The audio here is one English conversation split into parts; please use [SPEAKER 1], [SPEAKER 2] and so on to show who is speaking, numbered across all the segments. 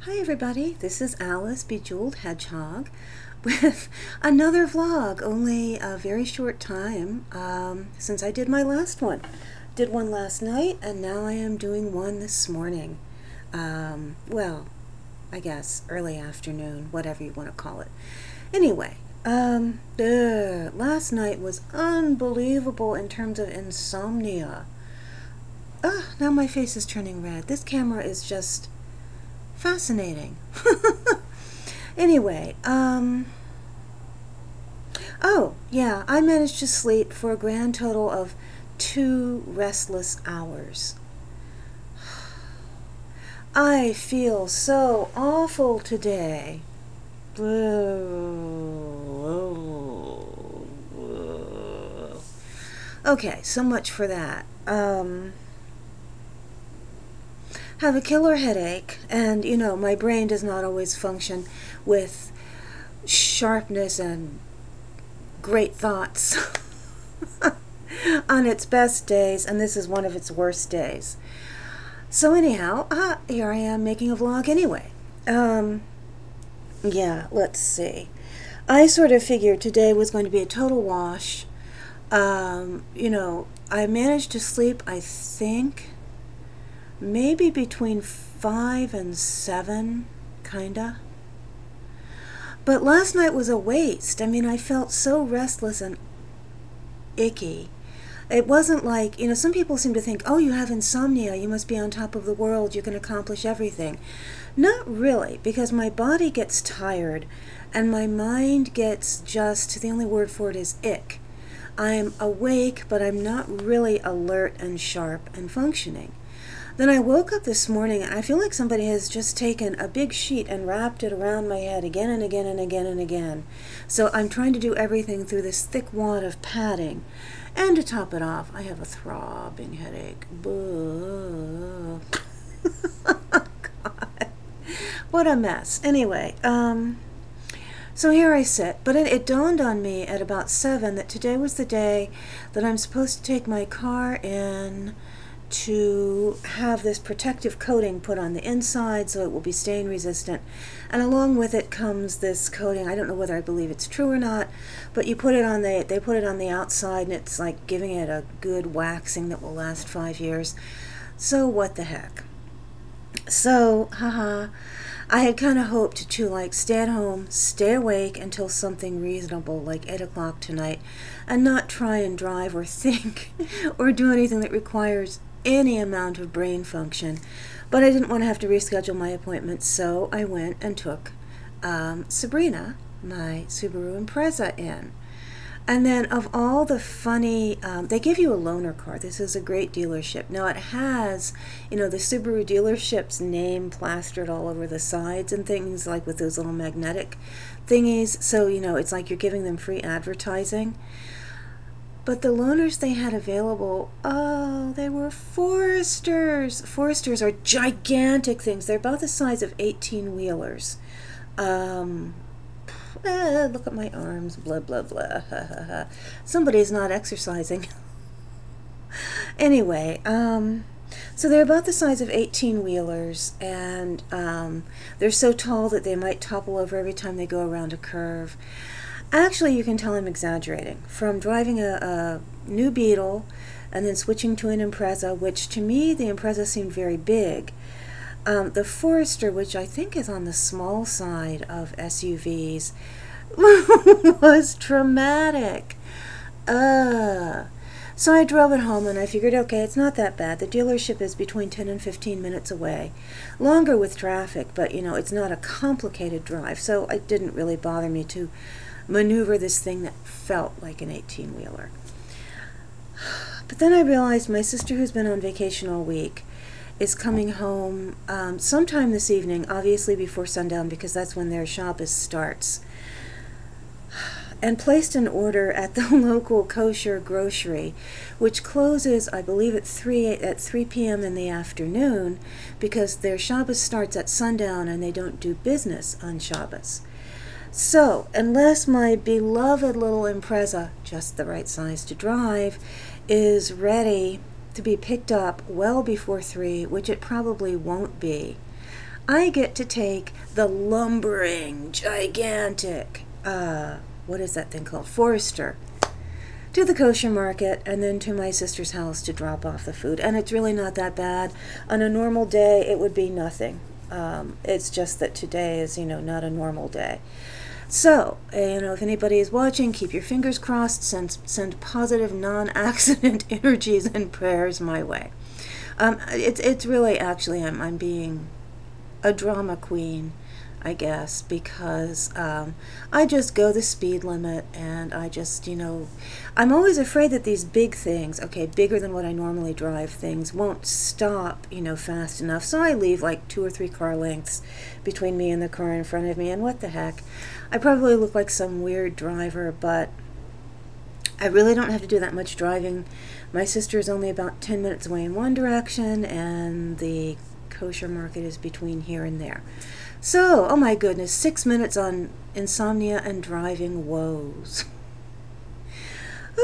[SPEAKER 1] Hi everybody, this is Alice Bejeweled Hedgehog with another vlog, only a very short time since I did my last one. Did one last night and now I am doing one this morning. Well, I guess early afternoon, whatever you want to call it. Anyway, last night was unbelievable in terms of insomnia. Now my face is turning red. This camera is just fascinating. Anyway, oh yeah, I managed to sleep for a grand total of 2 restless hours. I feel so awful today. Okay, so much for that. Have a killer headache, and you know, my brain does not always function with sharpness and great thoughts on its best days, and this is one of its worst days. So anyhow, here I am making a vlog anyway. Yeah, let's see. I sort of figured today was going to be a total wash. You know, I managed to sleep, I think, maybe between 5 and 7, kinda. But last night was a waste. I mean, I felt so restless and icky. It wasn't like, you know, some people seem to think, oh, you have insomnia, you must be on top of the world, you can accomplish everything. Not really, because my body gets tired and my mind gets just, the only word for it is ick. I'm awake, but I'm not really alert and sharp and functioning. Then I woke up this morning and I feel like somebody has just taken a big sheet and wrapped it around my head again and again and again and again. So I'm trying to do everything through this thick wad of padding. And to top it off, I have a throbbing headache. God. What a mess. Anyway, so here I sit, but it dawned on me at about 7 that today was the day that I'm supposed to take my car in to have this protective coating put on the inside so it will be stain resistant, and along with it comes this coating. I don't know whether I believe it's true or not, but you put it on they put it on the outside and it's like giving it a good waxing that will last 5 years. So what the heck. So I had kind of hoped to like stay at home, stay awake until something reasonable like 8 o'clock tonight, and not try and drive or think or do anything that requires any amount of brain function. But I didn't want to have to reschedule my appointment, so I went and took Sabrina, my Subaru Impreza, in. And then of all the funny, they give you a loaner car. This is a great dealership. Now it has, you know, the Subaru dealership's name plastered all over the sides and things, like with those little magnetic thingies. So, you know, it's like you're giving them free advertising. But the loaners they had available, oh, they were Foresters. Foresters are gigantic things. They're about the size of 18-wheelers. Look at my arms, blah, blah, blah. Somebody's not exercising. Anyway, so they're about the size of 18-wheelers, and they're so tall that they might topple over every time they go around a curve. Actually, you can tell I'm exaggerating. From driving a new Beetle and then switching to an Impreza, which to me the Impreza seemed very big. The Forester, which I think is on the small side of SUVs, was traumatic. So I drove it home and I figured, okay, it's not that bad. The dealership is between 10 and 15 minutes away. Longer with traffic, but you know, it's not a complicated drive, so it didn't really bother me to maneuver this thing that felt like an 18-wheeler. But then I realized my sister, who's been on vacation all week, is coming home sometime this evening, obviously before sundown because that's when their Shabbos starts, and placed an order at the local kosher grocery, which closes, I believe, at 3 p.m. in the afternoon because their Shabbos starts at sundown and they don't do business on Shabbos. So, unless my beloved little Impreza, just the right size to drive, is ready to be picked up well before 3, which it probably won't be, I get to take the lumbering, gigantic, what is that thing called? Forester, to the kosher market, and then to my sister's house to drop off the food. And it's really not that bad. On a normal day, it would be nothing. It's just that today is, not a normal day. So, if anybody is watching, keep your fingers crossed, send positive, non-accident energies and prayers my way. It's really, actually, I'm being a drama queen, I guess, because I just go the speed limit, and I just, I'm always afraid that these big things, bigger than what I normally drive things, won't stop, fast enough. So I leave like 2 or 3 car lengths between me and the car in front of me, and what the heck. I probably look like some weird driver, but I really don't have to do that much driving. My sister is only about 10 minutes away in one direction, and the kosher market is between here and there. So, oh my goodness, 6 minutes on insomnia and driving woes.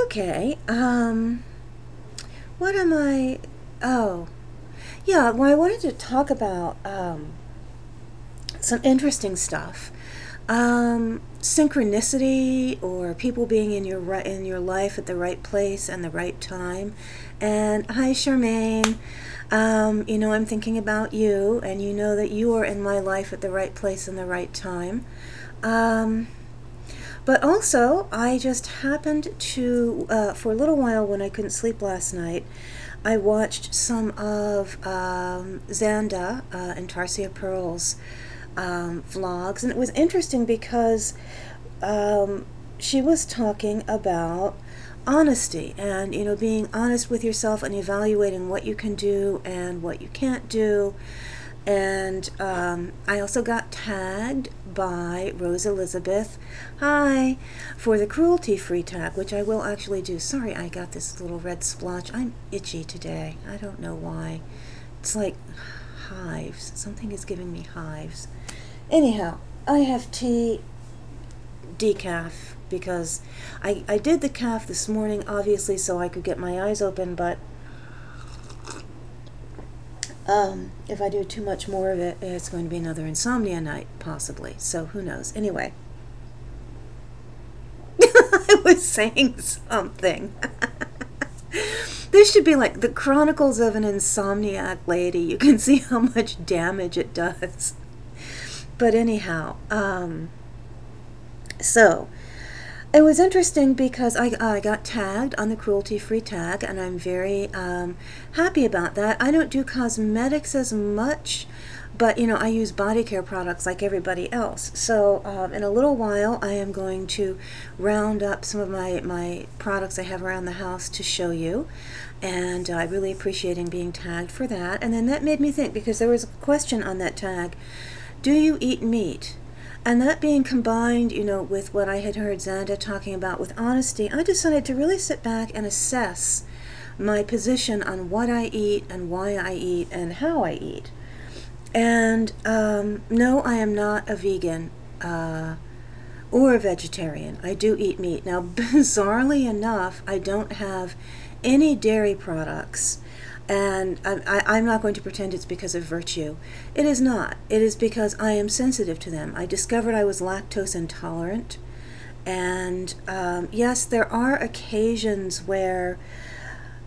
[SPEAKER 1] Okay, what am I, oh, yeah, well, I wanted to talk about some interesting stuff. Synchronicity, or people being in your life at the right place and the right time. And hi, Charmaine. I'm thinking about you, and you know that you are in my life at the right place and the right time. But also, I just happened to, for a little while when I couldn't sleep last night, I watched some of Xanda and Tarsia Pearl's vlogs, and it was interesting because she was talking about honesty and being honest with yourself and evaluating what you can do and what you can't do. And I also got tagged by Rose Elizabeth, hi, for the cruelty-free tag, which I will actually do. Sorry, I got this little red splotch. I'm itchy today. I don't know why. It's like hives. Something is giving me hives. Anyhow, I have tea decaf because I did the calf this morning, obviously, so I could get my eyes open, but if I do too much more of it, it's going to be another insomnia night, possibly. So who knows? Anyway, I was saying something. This should be like the Chronicles of an Insomniac Lady. You can see how much damage it does. But anyhow, so it was interesting because I got tagged on the cruelty-free tag, and I'm very happy about that. I don't do cosmetics as much, but I use body care products like everybody else. So in a little while, I am going to round up some of my products I have around the house to show you, and I really appreciating being tagged for that. And then that made me think, because there was a question on that tag, do you eat meat? And that being combined, with what I had heard Xanda talking about with honesty, I decided to really sit back and assess my position on what I eat and why I eat and how I eat. And no, I am not a vegan or a vegetarian. I do eat meat. Now, bizarrely enough, I don't have any dairy products. And I'm not going to pretend it's because of virtue. It is not. It is because I am sensitive to them. I discovered I was lactose intolerant. And yes, there are occasions where,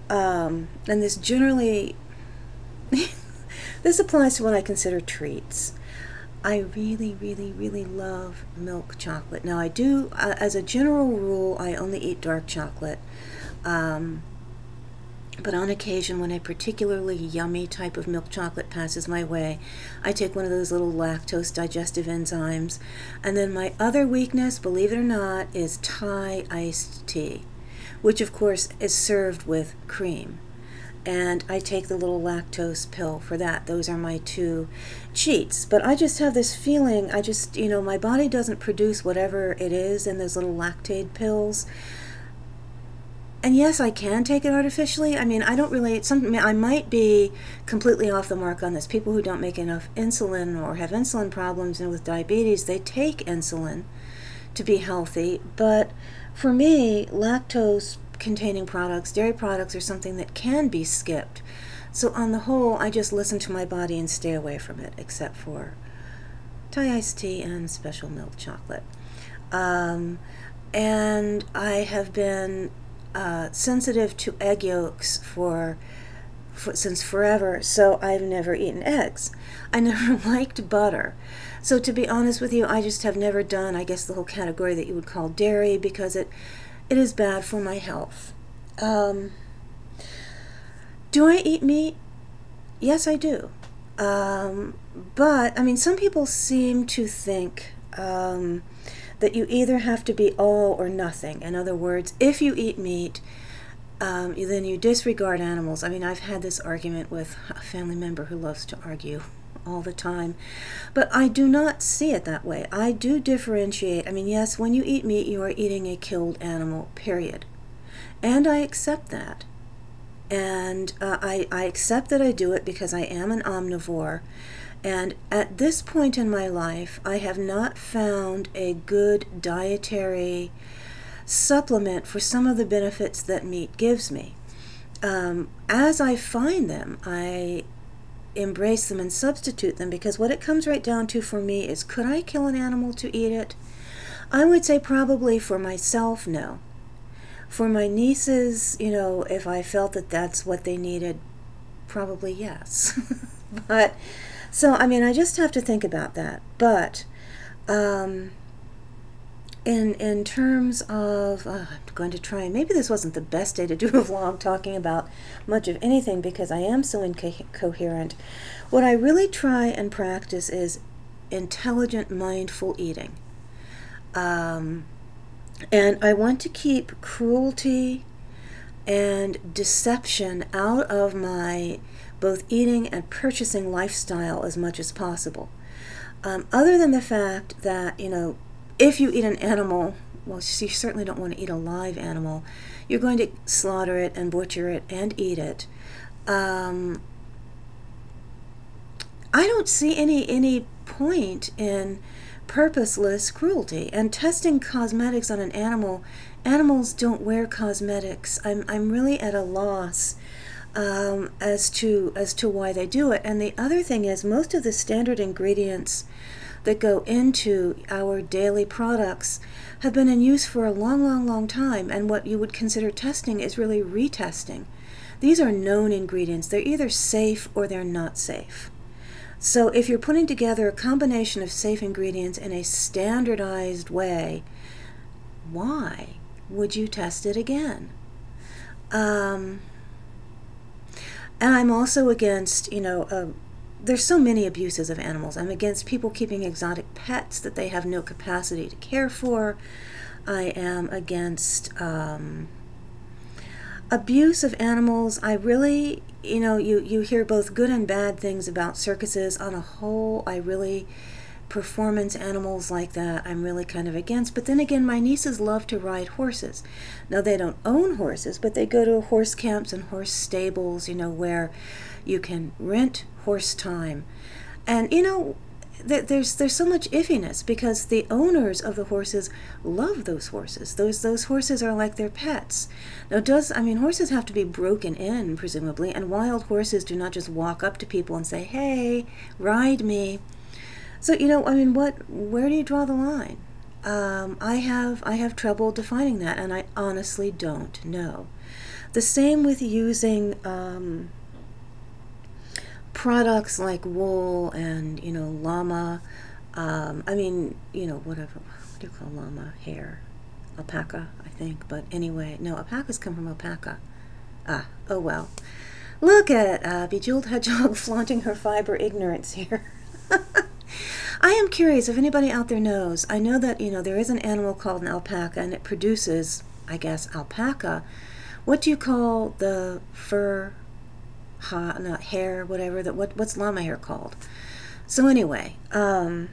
[SPEAKER 1] and this generally, this applies to what I consider treats. I really, really, really love milk chocolate. Now I do, as a general rule, I only eat dark chocolate. But on occasion, when a particularly yummy type of milk chocolate passes my way, I take one of those little lactose digestive enzymes. And then my other weakness, believe it or not, is Thai iced tea, which of course is served with cream. And I take the little lactose pill for that. Those are my 2 cheats. But I just have this feeling, my body doesn't produce whatever it is in those little lactate pills. And yes, I can take it artificially. I mean, I don't really, I might be completely off the mark on this. People who don't make enough insulin or have insulin problems, and with diabetes, they take insulin to be healthy. But for me, lactose-containing products, dairy products, are something that can be skipped. So on the whole, I just listen to my body and stay away from it, except for Thai iced tea and special milk chocolate. And I have been sensitive to egg yolks since forever, so I've never eaten eggs. I never liked butter. So to be honest with you, I just have never done, I guess, the whole category that you would call dairy, because it is bad for my health. Do I eat meat? Yes, I do. But, I mean, some people seem to think that you either have to be all or nothing. In other words, if you eat meat, then you disregard animals. I mean, I've had this argument with a family member who loves to argue all the time, but I do not see it that way. I do differentiate. I mean, yes, when you eat meat, you are eating a killed animal, period. And I accept that. And I accept that I do it because I am an omnivore. And at this point in my life, I have not found a good dietary supplement for some of the benefits that meat gives me. As I find them, I embrace them and substitute them, because what it comes right down to for me is, could I kill an animal to eat it? I would say probably for myself, no. For my nieces, you know, if I felt that that's what they needed, probably yes. But, so, I mean, I just have to think about that. But, in terms of, I'm going to try, maybe this wasn't the best day to do a vlog talking about much of anything, because I am so incoherent. What I really try and practice is intelligent, mindful eating. And I want to keep cruelty and deception out of my both eating and purchasing lifestyle as much as possible. Other than the fact that, you know, if you eat an animal, well, you certainly don't want to eat a live animal. You're going to slaughter it and butcher it and eat it. I don't see any point in purposeless cruelty. And testing cosmetics on an animal, animals don't wear cosmetics. I'm really at a loss as to why they do it. And the other thing is, most of the standard ingredients that go into our daily products have been in use for a long time, and what you would consider testing is really retesting. These are known ingredients. They're either safe or they're not safe. So if you're putting together a combination of safe ingredients in a standardized way, why would you test it again? And I'm also against, you know, there's so many abuses of animals. I'm against people keeping exotic pets that they have no capacity to care for. I am against abuse of animals. I really, you know, you hear both good and bad things about circuses. On a whole, I really, performance animals like that, I'm really kind of against. But then again, my nieces love to ride horses. Now, they don't own horses, but they go to horse camps and horse stables, you know, where you can rent horse time. And, you know, there's so much iffiness, because the owners of the horses love those horses. Those horses are like their pets. Now, I mean, horses have to be broken in, presumably, and wild horses do not just walk up to people and say, "Hey, ride me." So, you know, I mean, where do you draw the line? I have trouble defining that, and I honestly don't know. The same with using products like wool and, you know, llama, I mean, you know, whatever, what do you call llama? Hair? Alpaca, I think, but anyway, no, alpacas come from alpaca. Oh well. Look at Bejeweled Hedgehog flaunting her fiber ignorance here. I am curious if anybody out there knows. I know that, you know, there is an animal called an alpaca, and it produces, I guess, alpaca. What do you call the fur, not hair, whatever, what's llama hair called? So anyway, yeah,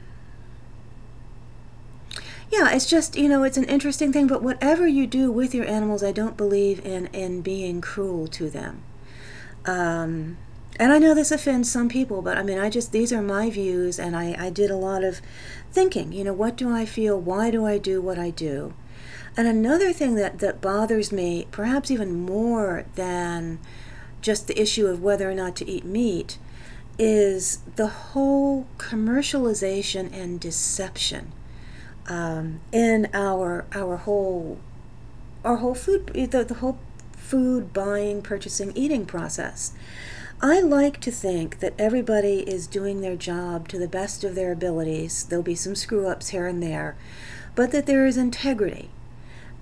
[SPEAKER 1] it's just, you know, it's an interesting thing, but whatever you do with your animals, I don't believe in being cruel to them. And I know this offends some people, but I mean, these are my views, and I did a lot of thinking, you know, what do I feel? Why do I do what I do? And another thing that bothers me, perhaps even more than just the issue of whether or not to eat meat is the whole commercialization and deception in our whole food, the whole food buying, purchasing, eating process. I like to think that everybody is doing their job to the best of their abilities. There'll be some screw-ups here and there, but that there is integrity.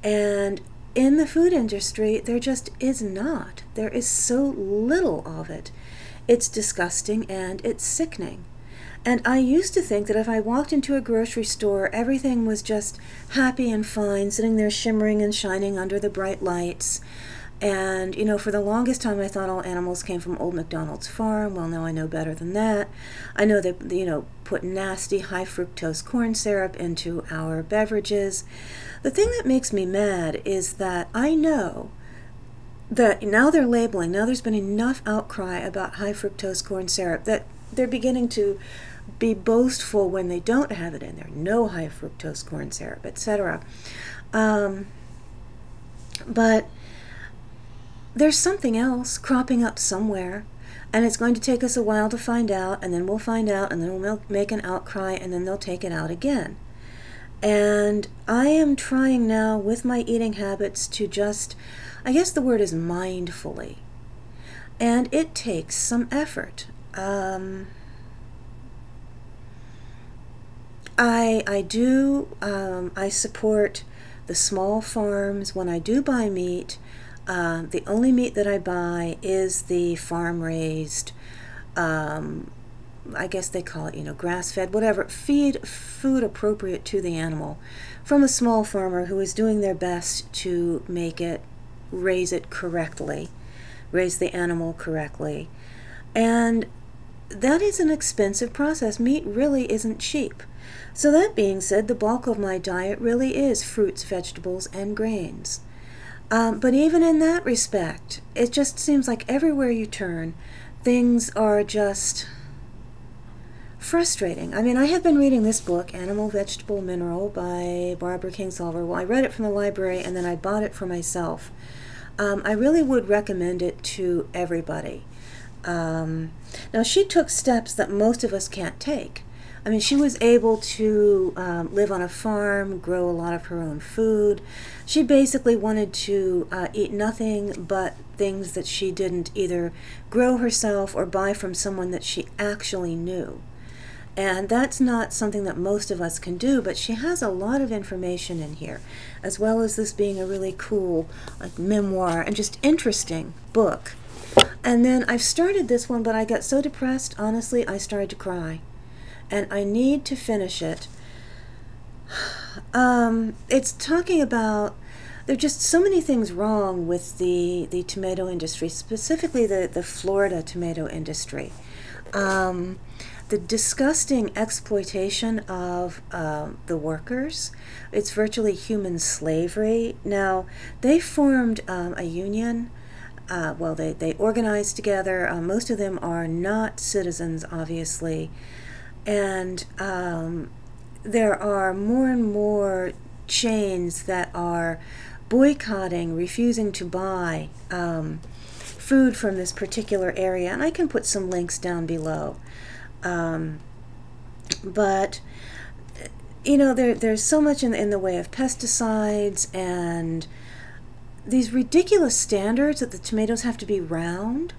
[SPEAKER 1] And in the food industry, there just is not. There is so little of it. It's disgusting and it's sickening. And I used to think that if I walked into a grocery store, everything was just happy and fine, sitting there shimmering and shining under the bright lights. And, you know, for the longest time I thought all animals came from Old MacDonald's farm. Well, now I know better than that. I know they, you know, put nasty high fructose corn syrup into our beverages. The thing that makes me mad is that I know that now they're labeling, now there's been enough outcry about high fructose corn syrup that they're beginning to be boastful when they don't have it in there. No high fructose corn syrup, etc. But there's something else cropping up somewhere, and it's going to take us a while to find out, and then we'll find out, and then we'll make an outcry, and then they'll take it out again. And I am trying now with my eating habits to just, I guess the word is mindfully, and it takes some effort. I support the small farms. When I do buy meat, the only meat that I buy is the farm-raised, I guess they call it, you know, grass-fed, whatever, food appropriate to the animal, from a small farmer who is doing their best to make it, raise it correctly, raise the animal correctly. And that is an expensive process. Meat really isn't cheap. So that being said, the bulk of my diet really is fruits, vegetables, and grains. But even in that respect, it just seems like everywhere you turn, things are just frustrating. I mean, I have been reading this book, Animal, Vegetable, Mineral, by Barbara Kingsolver. Well, I read it from the library, and then I bought it for myself. I really would recommend it to everybody. Now, she took steps that most of us can't take. I mean, she was able to live on a farm, grow a lot of her own food. She basically wanted to eat nothing but things that she didn't either grow herself or buy from someone that she actually knew. And that's not something that most of us can do, but she has a lot of information in here, as well as this being a really cool, like, memoir and just interesting book. And then I've started this one, but I got so depressed, honestly, I started to cry. And I need to finish it. It's talking about, there are just so many things wrong with the tomato industry, specifically the Florida tomato industry. The disgusting exploitation of the workers. It's virtually human slavery. Now, they formed a union. Well, they organized together. Most of them are not citizens, obviously. And there are more and more chains that are boycotting, refusing to buy food from this particular area. And I can put some links down below. But, you know, there's so much in the way of pesticides and these ridiculous standards that the tomatoes have to be round.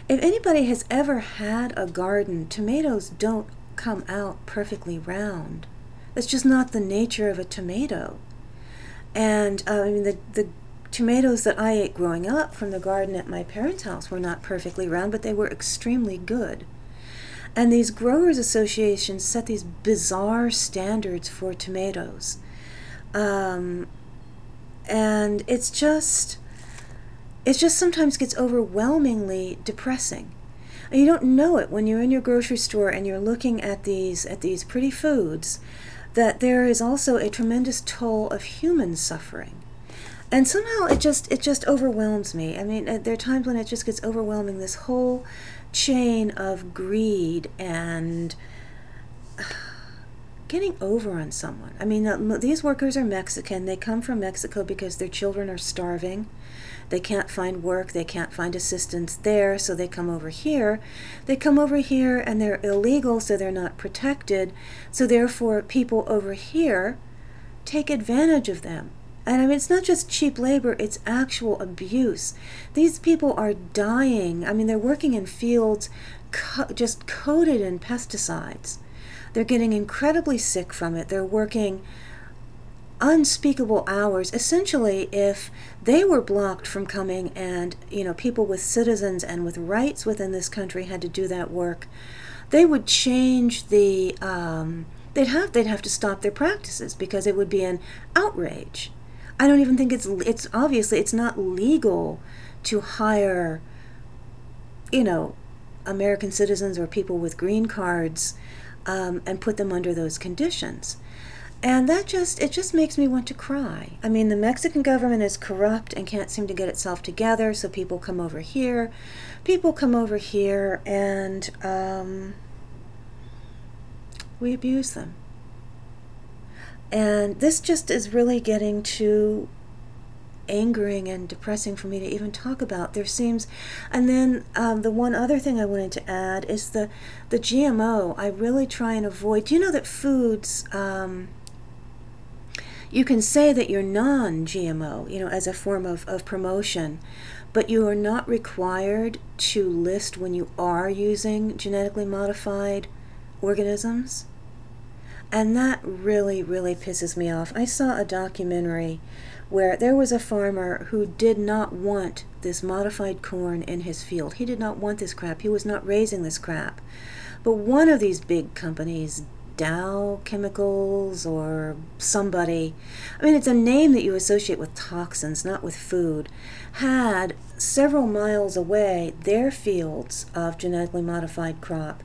[SPEAKER 1] If anybody has ever had a garden, tomatoes don't come out perfectly round. That's just not the nature of a tomato. And I mean, the tomatoes that I ate growing up from the garden at my parents' house were not perfectly round, but they were extremely good. And these growers' associations set these bizarre standards for tomatoes. And it's just sometimes gets overwhelmingly depressing. And you don't know it when you're in your grocery store and you're looking at these pretty foods, that there is also a tremendous toll of human suffering. And somehow it just overwhelms me. I mean, there are times when it just gets overwhelming, this whole chain of greed and getting over on someone. I mean, these workers are Mexican. They come from Mexico because their children are starving. They can't find work. They can't find assistance there, so they come over here. They come over here and they're illegal, so they're not protected. So therefore, people over here take advantage of them. And I mean, it's not just cheap labor, it's actual abuse. These people are dying. I mean, they're working in fields just coated in pesticides. They're getting incredibly sick from it. They're working unspeakable hours. Essentially, if they were blocked from coming and, you know, people with citizens and with rights within this country had to do that work, they would change the, they'd have to stop their practices because it would be an outrage. I don't even think it's obviously, it's not legal to hire, you know, American citizens or people with green cards and put them under those conditions. And it just makes me want to cry. I mean, the Mexican government is corrupt and can't seem to get itself together, so people come over here. People come over here and we abuse them. And this just is really getting too angering and depressing for me to even talk about. There seems, and then the one other thing I wanted to add is the GMO. I really try and avoid. Do you know that foods, you can say that you're non-GMO, you know, as a form of promotion, but you are not required to list when you are using genetically modified organisms. And that really, really pisses me off. I saw a documentary where there was a farmer who did not want this modified corn in his field. He did not want this crap. He was not raising this crap. But one of these big companies, Dow Chemicals or somebody, I mean, it's a name that you associate with toxins, not with food, had several miles away their fields of genetically modified crop.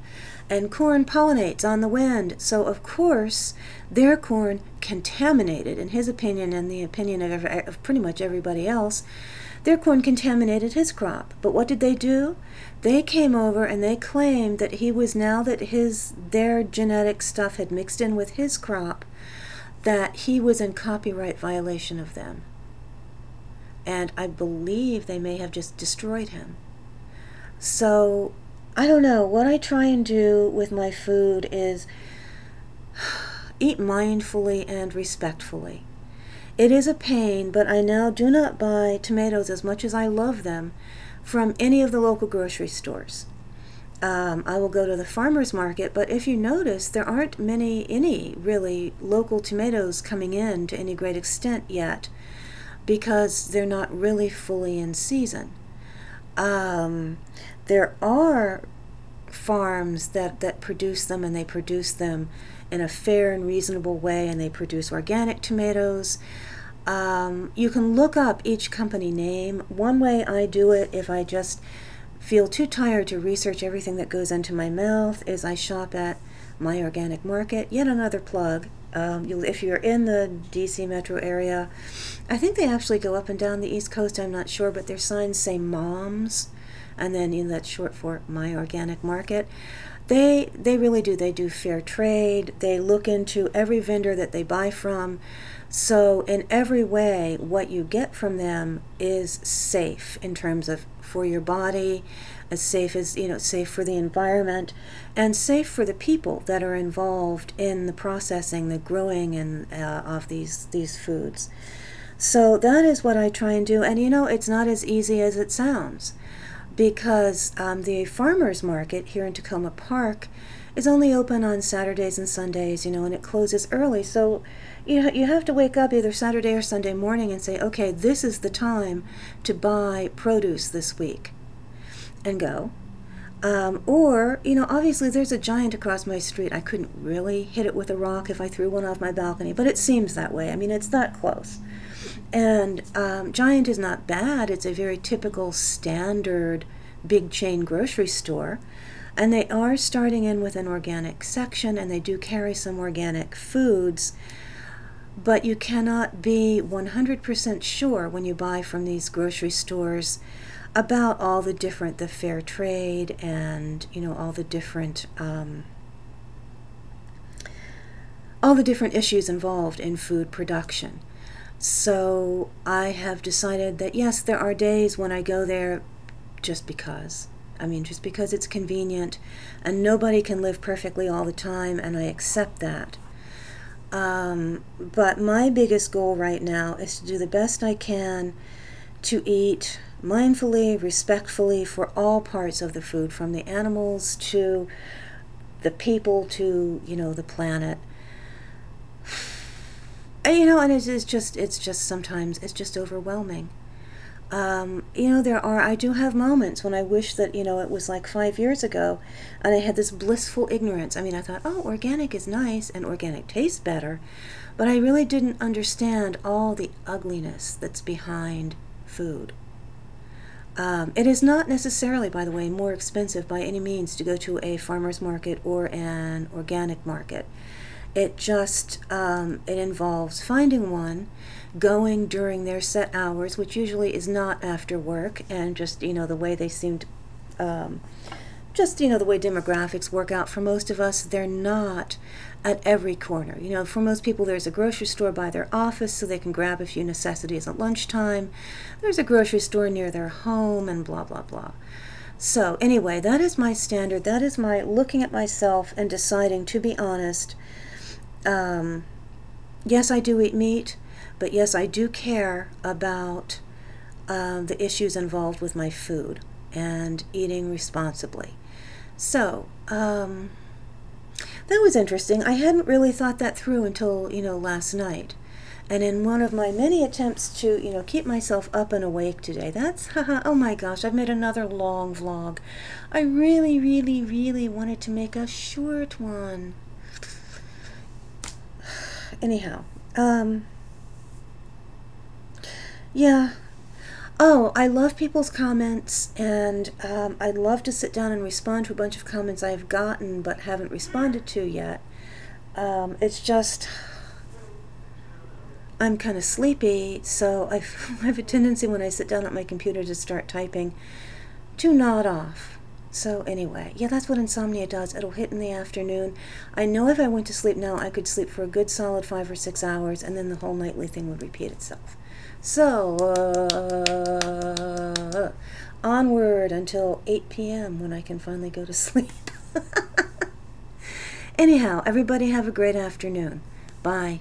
[SPEAKER 1] And corn pollinates on the wind, so of course their corn contaminated, in his opinion and the opinion of pretty much everybody else, their corn contaminated his crop. But what did they do? They came over and they claimed that he was, now that their genetic stuff had mixed in with his crop, that he was in copyright violation of them. And I believe they may have just destroyed him. So I don't know. What I try and do with my food is eat mindfully and respectfully. It is a pain, but I now do not buy tomatoes, as much as I love them, from any of the local grocery stores. I will go to the farmer's market, but if you notice, there aren't any really local tomatoes coming in to any great extent yet, because they're not really fully in season. There are farms that produce them, and they produce them in a fair and reasonable way, and they produce organic tomatoes. You can look up each company name. One way I do it, if I just feel too tired to research everything that goes into my mouth, is I shop at My Organic Market. Yet another plug. If you're in the DC metro area, I think they actually go up and down the East Coast, I'm not sure, but their signs say MOMS, and then, you know, that's short for My Organic Market. They really do. They do fair trade. They look into every vendor that they buy from. So in every way, what you get from them is safe in terms of for your body, as safe as, you know, safe for the environment, and safe for the people that are involved in the processing, the growing, and of these foods. So that is what I try and do. And you know, it's not as easy as it sounds, because the farmers market here in Tacoma Park is only open on Saturdays and Sundays, you know, and it closes early. So you have to wake up either Saturday or Sunday morning and say, okay, this is the time to buy produce this week, and go. Or, you know, obviously there's a giant across my street. I couldn't really hit it with a rock if I threw one off my balcony, but it seems that way. I mean, it's that close. And Giant is not bad. It's a very typical standard big chain grocery store. And they are starting in with an organic section, and they do carry some organic foods. But you cannot be 100% sure when you buy from these grocery stores about all the different, the fair trade, and, you know, all the different all the different issues involved in food production. So I have decided that yes, there are days when I go there just because. Just because it's convenient, and nobody can live perfectly all the time, and I accept that. But my biggest goal right now is to do the best I can to eat mindfully, respectfully for all parts of the food, from the animals to the people to, the planet. And it's just sometimes it's just overwhelming. I do have moments when I wish that, it was like 5 years ago and I had this blissful ignorance. I thought, oh, organic is nice and organic tastes better, but I really didn't understand all the ugliness that's behind food. It is not necessarily, by the way, more expensive by any means to go to a farmer's market or an organic market. It just, it involves finding one, going during their set hours, which usually is not after work, and just, the way they seem to, the way demographics work out for most of us, they're not at every corner. For most people, there's a grocery store by their office so they can grab a few necessities at lunchtime. There's a grocery store near their home, and blah, blah, blah. So anyway, that is my standard. That is my looking at myself and deciding, to be honest, yes, I do eat meat, but yes, I do care about the issues involved with my food and eating responsibly. So, that was interesting. I hadn't really thought that through until, last night. And in one of my many attempts to, keep myself up and awake today, oh my gosh, I've made another long vlog. I really, really, really wanted to make a short one. Anyhow, yeah. Oh, I love people's comments, and I'd love to sit down and respond to a bunch of comments I've gotten but haven't responded to yet. It's just, I'm kind of sleepy, so I have a tendency when I sit down at my computer to start typing to nod off. So anyway, yeah, that's what insomnia does. It'll hit in the afternoon. I know if I went to sleep now, I could sleep for a good solid 5 or 6 hours, and then the whole nightly thing would repeat itself. So, onward until 8 p.m. when I can finally go to sleep. Anyhow, everybody have a great afternoon. Bye.